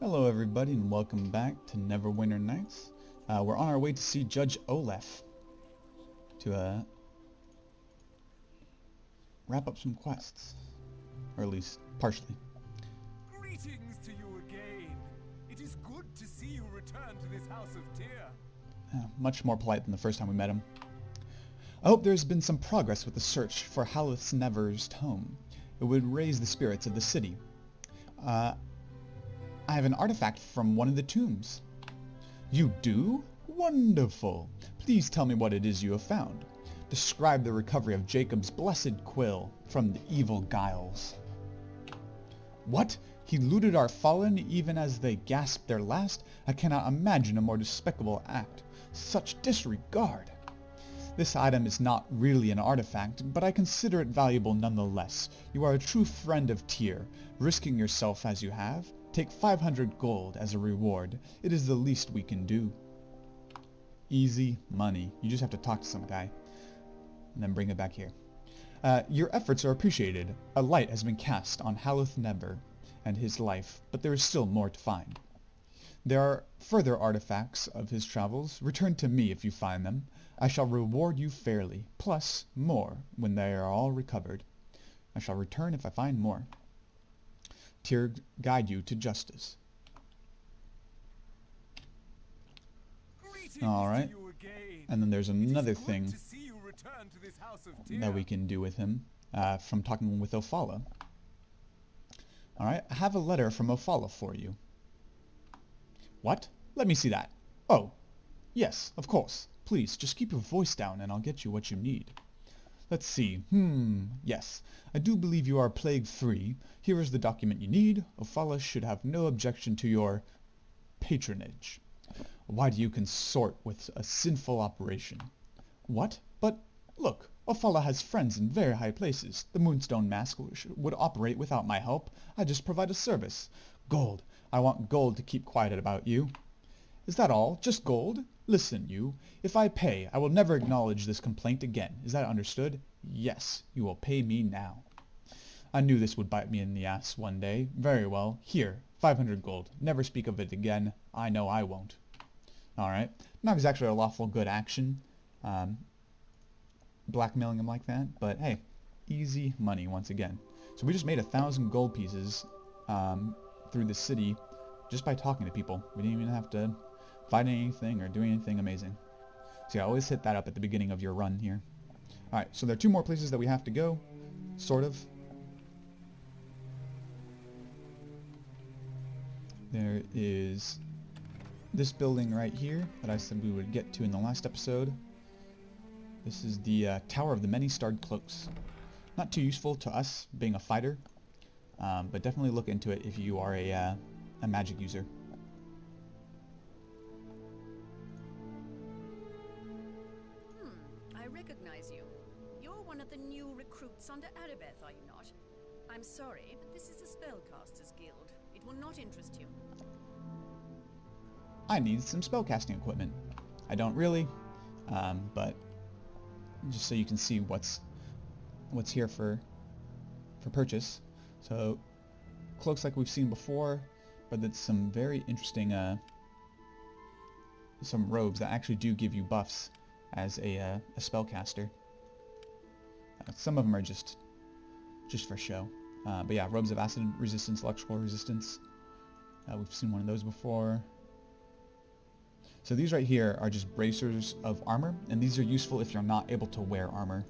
Hello everybody and welcome back to Neverwinter Nights. We're on our way to see Judge Olaf to wrap up some quests, or at least partially. Greetings to you again. It is good to see you return to this house of Tyr. Much more polite than the first time we met him. I hope there's been some progress with the search for Haleth's Never's home. It would raise the spirits of the city. I have an artifact from one of the tombs. You do? Wonderful. Please tell me what it is you have found. Describe the recovery of Jacob's blessed quill from the evil guiles. What? He looted our fallen even as they gasped their last? I cannot imagine a more despicable act. Such disregard. This item is not really an artifact, but I consider it valuable nonetheless. You are a true friend of Tyr, risking yourself as you have. Take 500 gold as a reward. It is the least we can do. Easy money. You just have to talk to some guy. And then bring it back here. Your efforts are appreciated. A light has been cast on Haleth Never and his life, but there is still more to find. There are further artifacts of his travels. Return to me if you find them. I shall reward you fairly, plus more when they are all recovered. I shall return if I find more. Tyr guide you to justice. Alright. And then there's another thing that we can do with him from talking with Ophala. Alright, I have a letter from Ophala for you. What? Let me see that. Oh, yes, of course. Please, just keep your voice down and I'll get you what you need. Let's see. Yes. I do believe you are plague-free. Here is the document you need. Ophala should have no objection to your patronage. Why do you consort with a sinful operation? What? But, look, Ophala has friends in very high places. The Moonstone Mask would operate without my help. I just provide a service. Gold. I want gold to keep quiet about you. Is that all? Just gold? Listen, you. If I pay, I will never acknowledge this complaint again. Is that understood? Yes, you will pay me now. I knew this would bite me in the ass one day. Very well. Here, 500 gold. Never speak of it again. I know I won't. Alright. Not exactly a lawful good action. Blackmailing him like that. But hey, easy money once again. So we just made 1,000 gold pieces through the city just by talking to people. We didn't even have to fight anything or do anything amazing. So yeah, always hit that up at the beginning of your run here. Alright, so there are 2 more places that we have to go. Sort of. There is this building right here that I said we would get to in the last episode. This is the Tower of the Many-Starred Cloaks. Not too useful to us, being a fighter, but definitely look into it if you are a magic user. I recognize you. You're one of the new recruits under Adabeth, are you not? I'm sorry, but this is a Spellcasters Guild. It will not interest you. I need some spellcasting equipment. I don't really, but just so you can see what's here for purchase. So cloaks like we've seen before, but that's some very interesting some robes that actually do give you buffs as a spellcaster. Some of them are just for show. But yeah, robes of acid resistance, electrical resistance. We've seen one of those before. So these right here are just bracers of armor, and these are useful if you're not able to wear armor.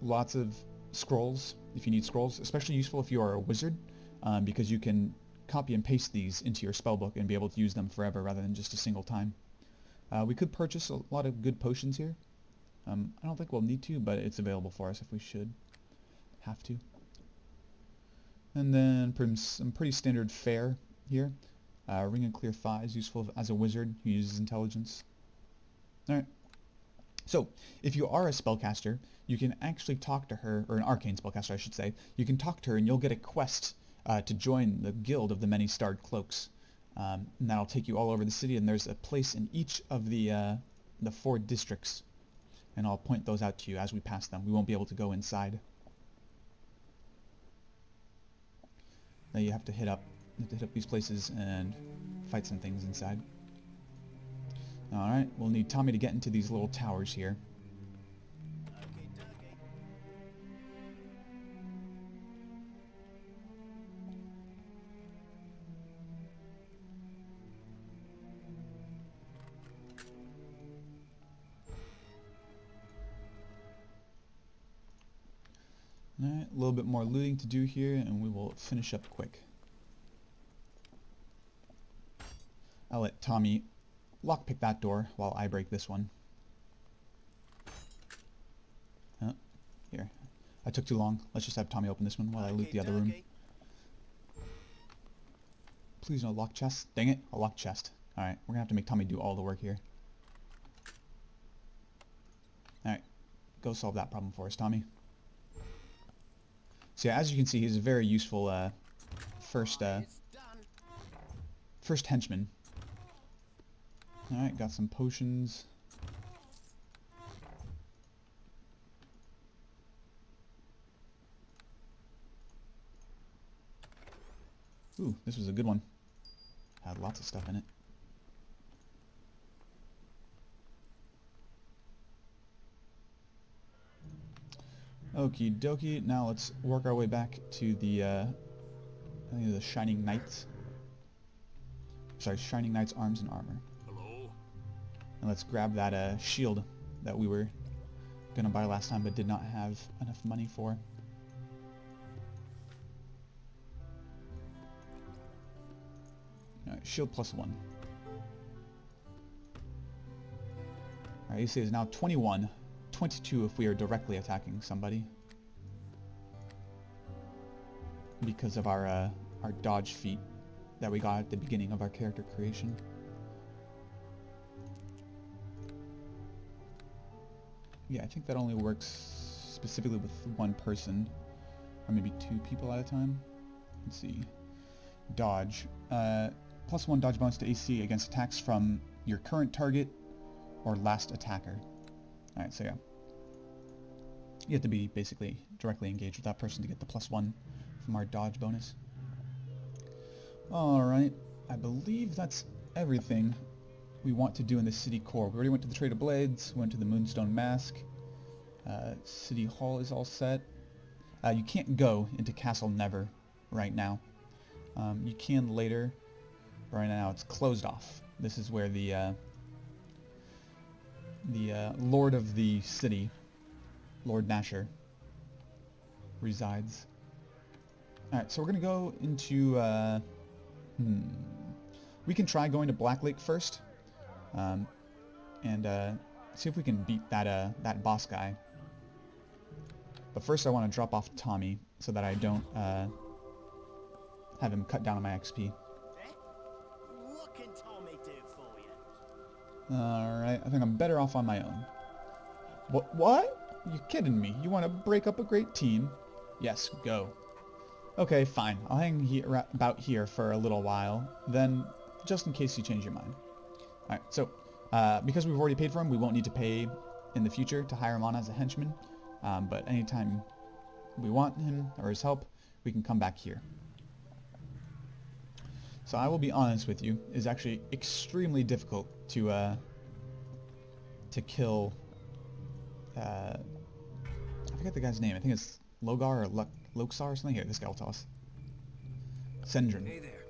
Lots of scrolls, if you need scrolls, especially useful if you are a wizard, because you can copy and paste these into your spellbook and be able to use them forever rather than just a single time. We could purchase a lot of good potions here. I don't think we'll need to, but it's available for us if we should have to. And then some pretty standard fare here. Ring of Clear Thighs, useful as a wizard who uses intelligence. Alright. So, if you are a spellcaster, you can actually talk to her, or an arcane spellcaster I should say, you can talk to her and you'll get a quest to join the Guild of the Many-Starred Cloaks. And that'll take you all over the city, and there's a place in each of the 4 districts. And I'll point those out to you as we pass them. We won't be able to go inside. that you have to hit up. You have to hit up these places and fight some things inside. Alright, we'll need Tommy to get into these little towers here. Alright, a little bit more looting to do here, and we will finish up quick. I'll let Tommy lockpick that door while I break this one. Oh, here. I took too long. Let's just have Tommy open this one while I loot the other room. Please no lock chest. Dang it, a lock chest. Alright, we're gonna have to make Tommy do all the work here. Alright, go solve that problem for us, Tommy. So yeah, as you can see, he's a very useful first henchman. Alright, got some potions. Ooh, this was a good one. Had lots of stuff in it. Okie dokie, now let's work our way back to the, I think the Shining Knights. Sorry, Shining Knights Arms and Armor. Hello? And let's grab that shield that we were gonna buy last time but did not have enough money for. Alright, shield +1. Alright, you see it's now 21. 22 if we are directly attacking somebody. Because of our dodge feat that we got at the beginning of our character creation. Yeah, I think that only works specifically with one person, or maybe 2 people at a time. Let's see. Dodge. +1 dodge bonus to AC against attacks from your current target or last attacker. Alright, so yeah. You have to be basically directly engaged with that person to get the +1 from our dodge bonus. Alright, I believe that's everything we want to do in the city core. We already went to the Trade of Blades, went to the Moonstone Mask. City Hall is all set. You can't go into Castle Never right now. You can later, but right now it's closed off. This is where the Lord of the city, Lord Nasher, resides. Alright, so we're gonna go into, we can try going to Blacklake first, and see if we can beat that boss guy. But first I want to drop off Tommy, so that I don't, have him cut down on my XP. What can Tommy do for you? Alright, I think I'm better off on my own. What? You kidding me? You want to break up a great team? Yes, go. Okay, fine. I'll hang about here for a little while, then just in case you change your mind. Alright, so, because we've already paid for him, we won't need to pay in the future to hire him on as a henchman, but anytime we want him or his help, we can come back here. So I will be honest with you, it's actually extremely difficult to kill, I forget the guy's name, I think it's Logar or Loxar or something. Here, this guy will tell us. Sendrin. Hey there.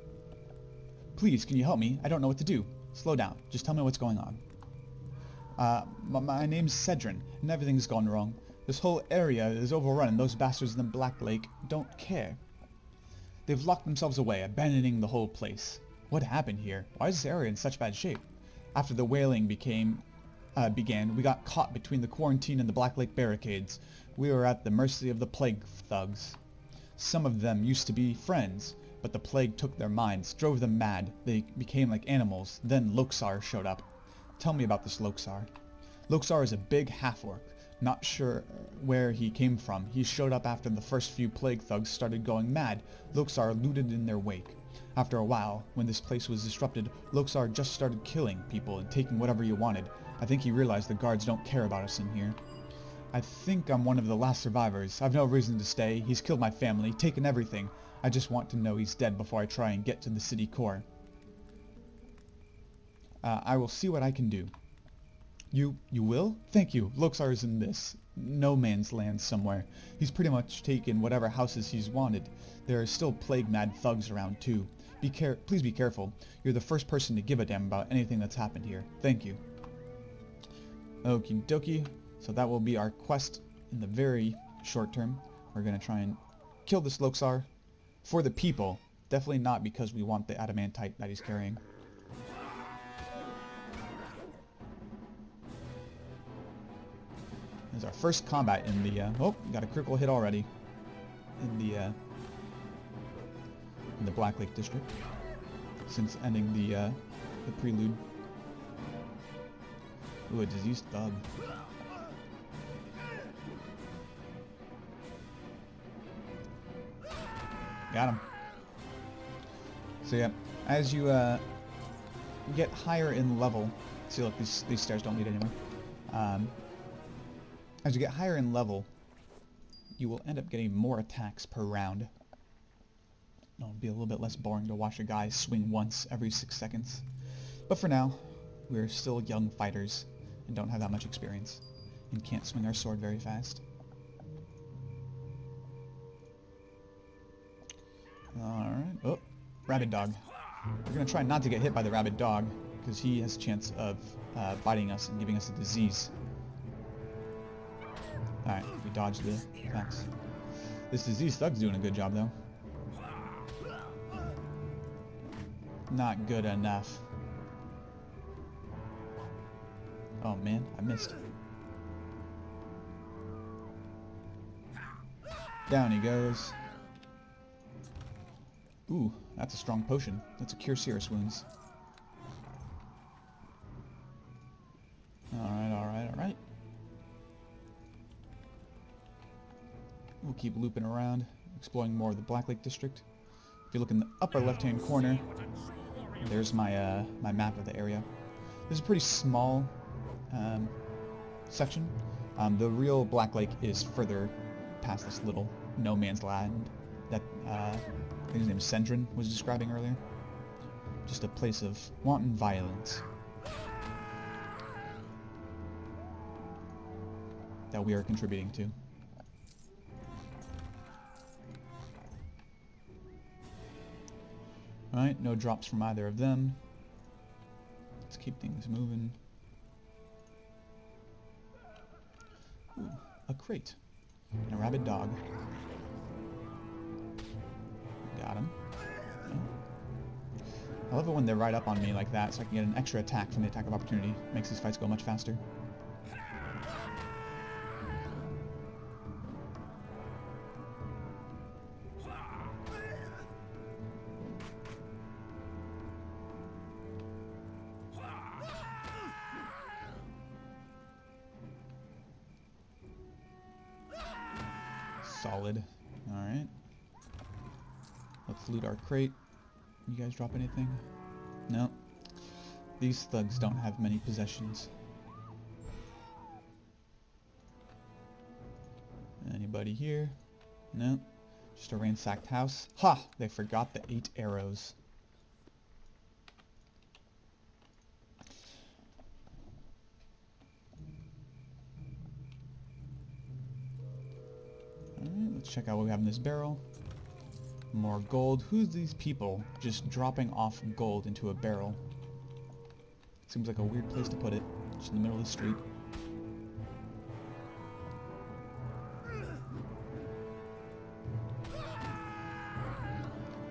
Please, can you help me? I don't know what to do. Slow down. Just tell me what's going on. My name's Cedrin, and everything's gone wrong. This whole area is overrun, and those bastards in the Blacklake don't care. They've locked themselves away, abandoning the whole place. What happened here? Why is this area in such bad shape? After the whaling began, we got caught between the quarantine and the Blacklake barricades. We were at the mercy of the plague thugs. Some of them used to be friends, but the plague took their minds, drove them mad. They became like animals. Then Loxar showed up. Tell me about this Loxar. Loxar is a big half-orc. Not sure where he came from. He showed up after the first few plague thugs started going mad. Loxar looted in their wake. After a while, when this place was disrupted, Loxar just started killing people and taking whatever he wanted. I think he realized the guards don't care about us in here. I think I'm one of the last survivors. I've no reason to stay. He's killed my family, taken everything. I just want to know he's dead before I try and get to the city core. I will see what I can do. You will? Thank you. Loxar is in this no man's land somewhere. He's pretty much taken whatever houses he's wanted. There are still plague-mad thugs around too. Please be careful. You're the first person to give a damn about anything that's happened here. Thank you. Okie dokie. So that will be our quest in the very short term. We're gonna try and kill this Loxar for the people. Definitely not because we want the Adamantite that he's carrying. This is our first combat in the, oh, got a critical hit already. In the Blacklake District. Since ending the prelude. Ooh, a diseased thug. Got him. So yeah, as you get higher in level, see, look, these stairs don't lead anywhere. As you get higher in level, you will end up getting more attacks per round. It'll be a little bit less boring to watch a guy swing once every 6 seconds. But for now, we're still young fighters and don't have that much experience and can't swing our sword very fast. Alright. Oh, rabid dog. We're going to try not to get hit by the rabid dog because he has a chance of biting us and giving us a disease. Alright, we dodged the attacks. This disease thug's doing a good job though. Not good enough. Oh man, I missed. Down he goes. Ooh, that's a strong potion. That's a cure serious wounds. Alright, alright, alright. We'll keep looping around, exploring more of the Blacklake District. If you look in the upper left-hand corner, there's my my map of the area. This is a pretty small section. The real Blacklake is further past this little no man's land that I think his name is Sendrin was describing earlier. Just a place of wanton violence that we are contributing to. Alright, no drops from either of them. Let's keep things moving. Ooh, a crate. And a rabid dog. Got him. Oh. I love it when they're right up on me like that, so I can get an extra attack from the attack of opportunity. Makes these fights go much faster. Solid. Alright. Let's loot our crate. You guys drop anything? No. These thugs don't have many possessions. Anybody here? No. Just a ransacked house. Ha! They forgot the 8 arrows. Alright, let's check out what we have in this barrel. More gold. Who's these people just dropping off gold into a barrel? Seems like a weird place to put it. Just in the middle of the street.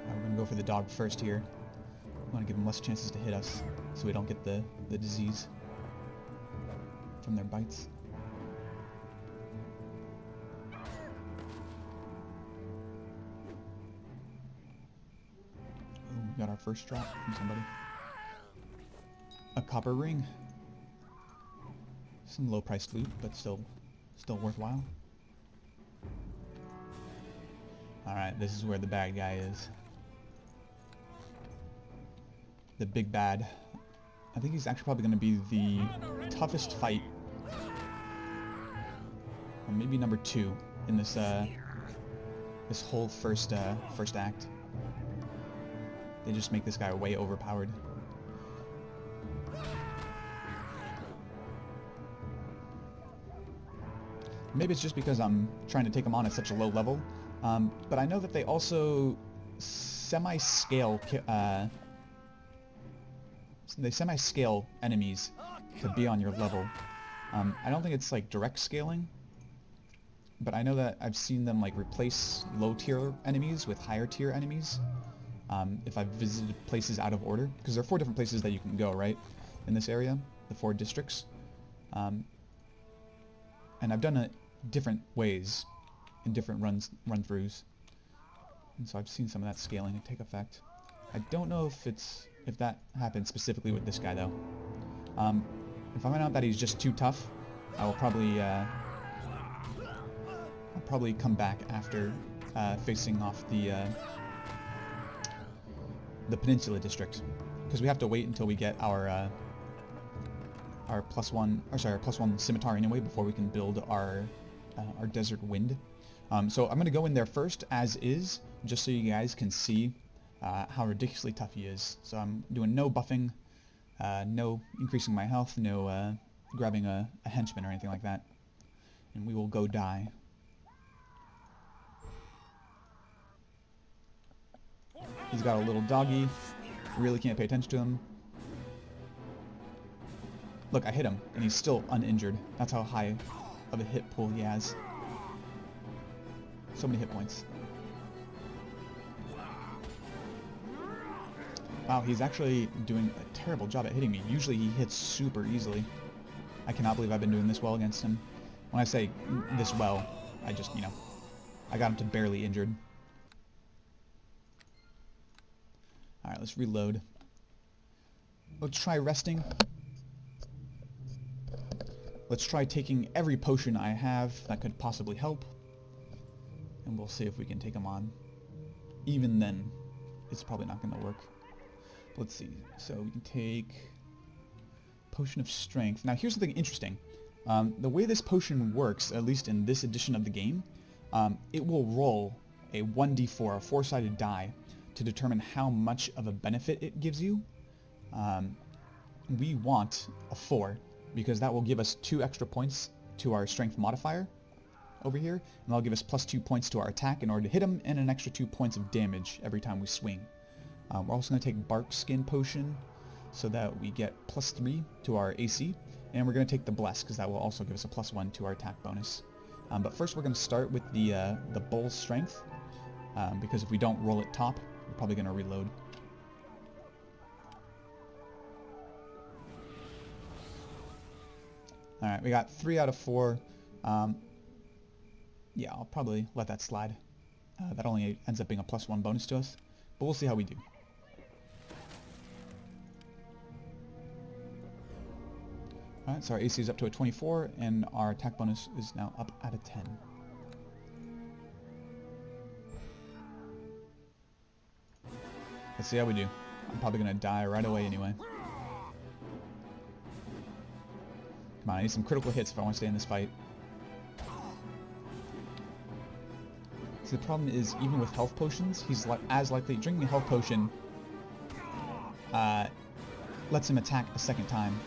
We're gonna go for the dog first here. We want to give them less chances to hit us so we don't get the disease from their bites. Got our first drop from somebody. A copper ring. Some low-priced loot, but still worthwhile. Alright, this is where the bad guy is. The big bad. I think he's actually probably going to be the toughest fight. Or maybe number 2 in this this whole first act. They just make this guy way overpowered. Maybe it's just because I'm trying to take them on at such a low level, but I know that they also semi-scale enemies to be on your level. I don't think it's like direct scaling, but I know that I've seen them like replace low tier enemies with higher tier enemies if I've visited places out of order, because there are 4 different places that you can go, right, in this area, the 4 districts, and I've done it different ways in different run-throughs, and so I've seen some of that scaling take effect. I don't know if that happens specifically with this guy though. If I find out that he's just too tough, I will probably come back after facing off the Peninsula District, because we have to wait until we get our +1 scimitar anyway before we can build our Desert Wind. So I'm gonna go in there first as is, just so you guys can see how ridiculously tough he is. So I'm doing no buffing, no increasing my health, no grabbing a henchman or anything like that, and we will go die. He's got a little doggy. Really can't pay attention to him. Look, I hit him, and he's still uninjured. That's how high of a hit pool he has. So many hit points. Wow, he's actually doing a terrible job at hitting me. Usually he hits super easily. I cannot believe I've been doing this well against him. When I say this well, I just, you know, I got him to barely injured. Alright, let's reload. Let's try resting. Let's try taking every potion I have that could possibly help. And we'll see if we can take him on. Even then, it's probably not going to work. Let's see. So we can take Potion of Strength. Now here's something interesting. The way this potion works, at least in this edition of the game, it will roll a 1d4, a 4-sided die, to determine how much of a benefit it gives you. We want a 4, because that will give us 2 extra points to our strength modifier over here, and that'll give us +2 points to our attack in order to hit him, and an extra 2 points of damage every time we swing. We're also going to take Bark Skin Potion, so that we get +3 to our AC, and we're going to take the Bless, because that will also give us a +1 to our attack bonus. But first we're going to start with the Bull's Strength, because if we don't roll it top, we're probably going to reload. Alright, we got 3 out of 4. Yeah, I'll probably let that slide. That only ends up being a +1 bonus to us, but we'll see how we do. Alright, so our AC is up to a 24, and our attack bonus is now up at a 10. Let's see how we do. I'm probably going to die right away anyway. Come on, I need some critical hits if I want to stay in this fight. See, the problem is, even with health potions, he's as likely... Drinking a health potion lets him attack a second time.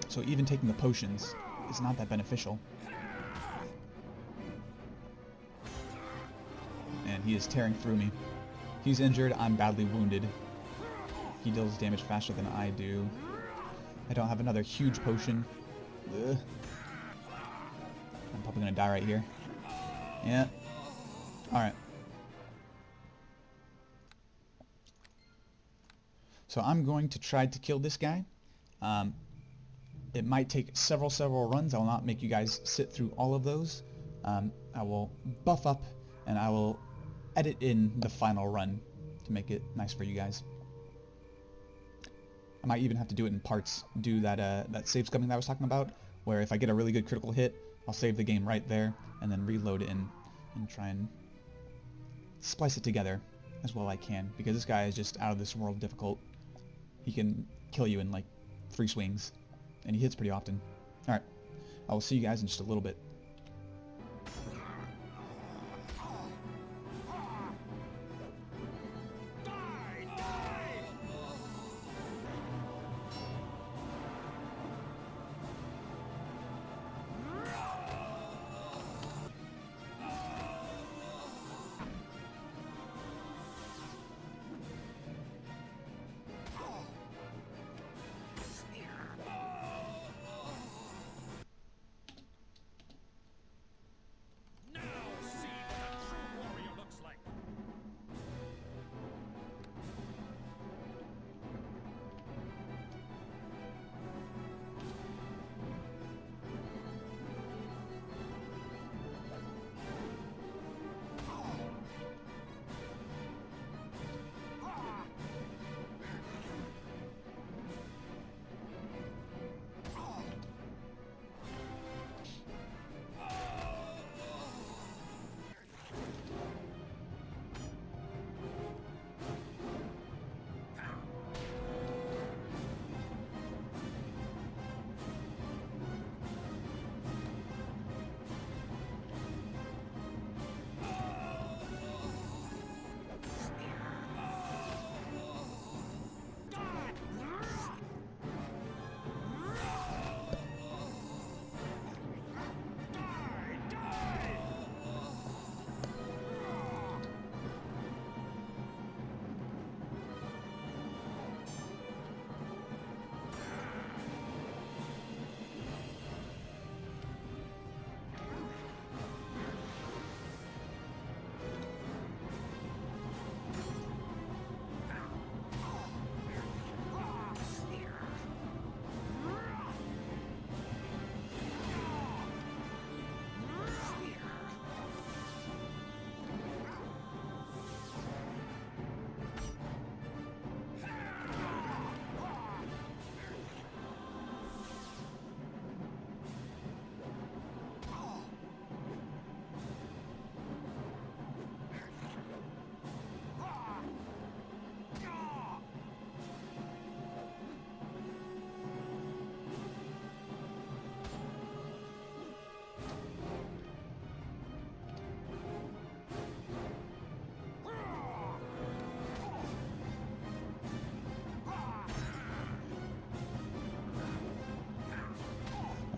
So even taking the potions is not that beneficial. And he is tearing through me. He's injured, I'm badly wounded. He deals damage faster than I do. I don't have another huge potion. Ugh. I'm probably gonna die right here. Yeah. Alright. So I'm going to try to kill this guy. It might take several runs. I will not make you guys sit through all of those. I will buff up, and I will edit in the final run to make it nice for you guys. I might even have to do it in parts. Do that that save scumming that I was talking about, where if I get a really good critical hit, I'll save the game right there, and then reload it in, and try and splice it together as well I can, because this guy is just out of this world difficult. He can kill you in like 3 swings, and he hits pretty often. Alright, I will see you guys in just a little bit.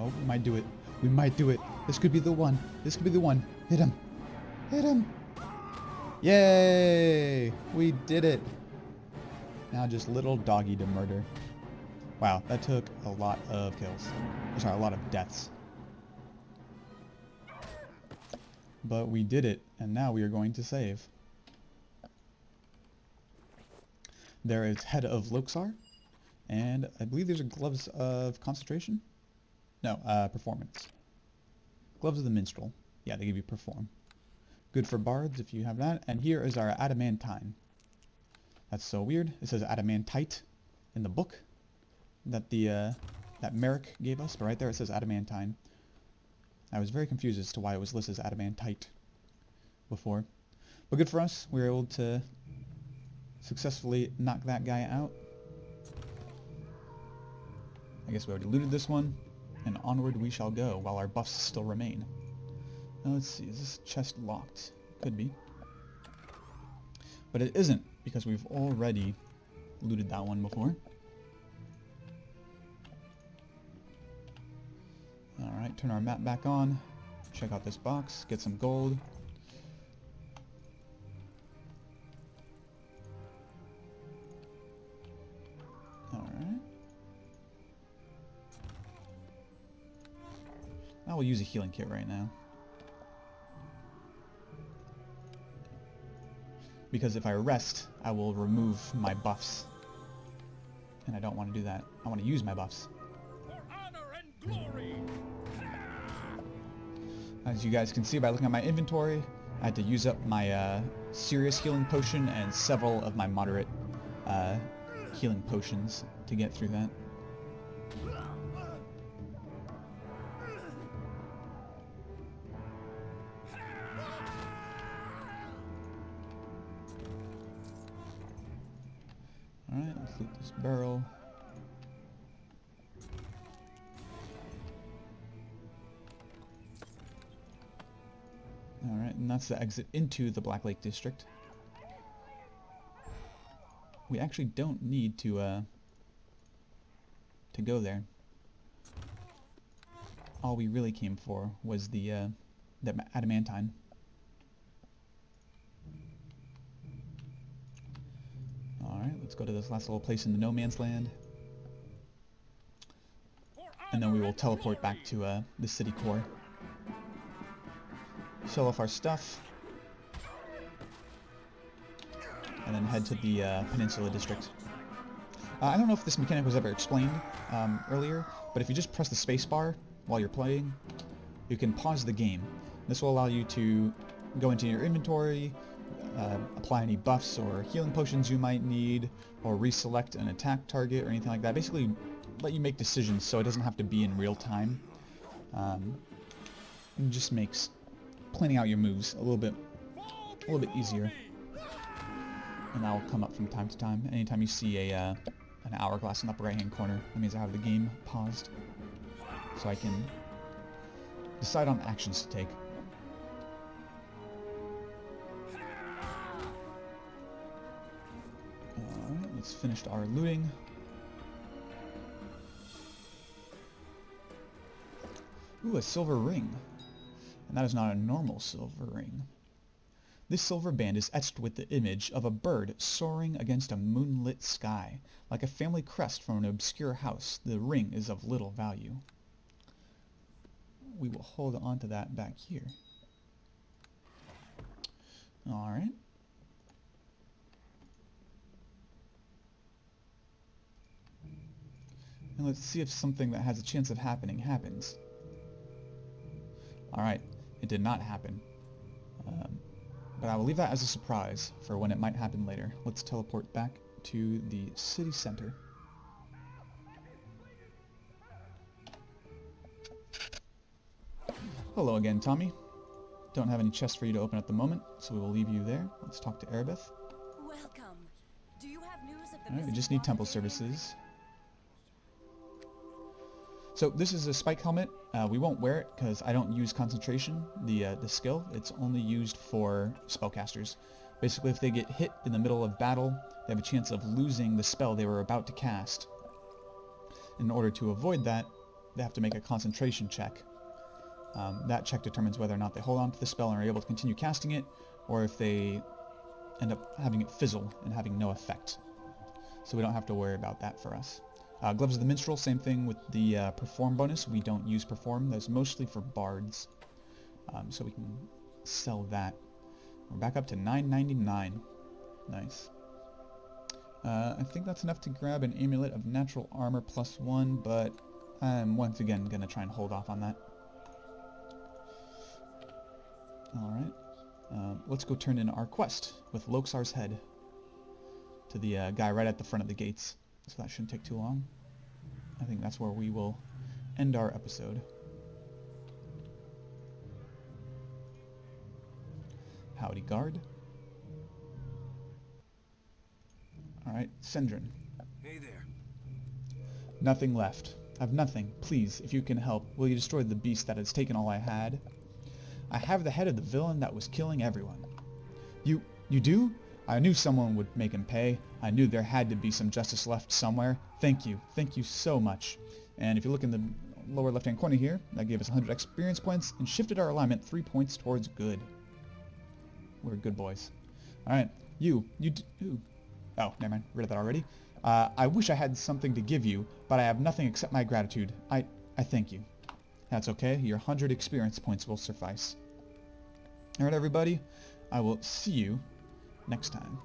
Oh, we might do it. We might do it. This could be the one. This could be the one. Hit him. Hit him. Yay! We did it. Now just little doggy to murder. Wow, that took a lot of kills. Sorry, a lot of deaths. But we did it, and now we are going to save. There is Head of Loxar, and I believe there's a Gloves of Concentration? No, Performance. Gloves of the Minstrel. Yeah, they give you Perform. Good for bards if you have that. And here is our Adamantine. That's so weird. It says Adamantite in the book that that Merrick gave us, but right there it says Adamantine. I was very confused as to why it was listed as Adamantite before. But good for us. We were able to successfully knock that guy out. I guess we already looted this one, and onward we shall go while our buffs still remain. Now let's see, is this chest locked? Could be. But it isn't, because we've already looted that one before. Alright, turn our map back on. Check out this box, get some gold. Alright. I will use a healing kit right now. Because if I rest, I will remove my buffs. And I don't want to do that. I want to use my buffs. For honor and glory. As you guys can see by looking at my inventory, I had to use up my serious healing potion and several of my moderate healing potions to get through that. Alright, let's loot this barrel. Alright, and that's the exit into the Blacklake District. We actually don't need to go there. All we really came for was the Adamantine. Alright, let's go to this last little place in the no man's land. And then we will teleport back to the city core. Sell off our stuff. And then head to the Peninsula District. I don't know if this mechanic was ever explained earlier, but if you just press the spacebar while you're playing, you can pause the game. This will allow you to go into your inventory, apply any buffs or healing potions you might need, or reselect an attack target or anything like that. Basically, let you make decisions so it doesn't have to be in real time. It just makes planning out your moves a little bit easier. And that will come up from time to time. Anytime you see an hourglass in the upper right hand corner, that means I have the game paused, so I can decide on actions to take. Alright, let's finish our looting. Ooh, a silver ring. And that is not a normal silver ring. This silver band is etched with the image of a bird soaring against a moonlit sky. Like a family crest from an obscure house, the ring is of little value. We will hold on to that back here. Alright. And let's see if something that has a chance of happening happens. Alright, it did not happen. But I will leave that as a surprise for when it might happen later. Let's teleport back to the city center. Hello again, Tommy. Don't have any chests for you to open at the moment, so we will leave you there. Let's talk to Erebeth. Welcome. Do you have news of the Alright, we missing just need temple Father? services. So this is a spike helmet. We won't wear it because I don't use concentration, the skill. It's only used for spellcasters. Basically, if they get hit in the middle of battle, they have a chance of losing the spell they were about to cast. In order to avoid that, they have to make a concentration check. That check determines whether or not they hold on to the spell and are able to continue casting it, or if they end up having it fizzle and having no effect. So we don't have to worry about that for us. Gloves of the Minstrel, same thing with the Perform bonus. We don't use Perform. That's mostly for bards. So we can sell that. We're back up to $9.99. Nice. I think that's enough to grab an Amulet of Natural Armor +1, but I'm once again going to try and hold off on that. Alright. Let's go turn in our quest with Loxar's head to the guy right at the front of the gates. So that shouldn't take too long. I think that's where we will end our episode. Howdy, guard. Alright, Sendrin. Hey there. Nothing left. I've nothing. Please, if you can help, will you destroy the beast that has taken all I had? I have the head of the villain that was killing everyone. You do? I knew someone would make him pay. I knew there had to be some justice left somewhere. Thank you. Thank you so much. And if you look in the lower left-hand corner here, that gave us 100 experience points and shifted our alignment 3 points towards good. We're good boys. Alright, you do... Oh, never mind. Read that already. I wish I had something to give you, but I have nothing except my gratitude. I thank you. That's okay. Your 100 experience points will suffice. Alright, everybody. I will see you next time.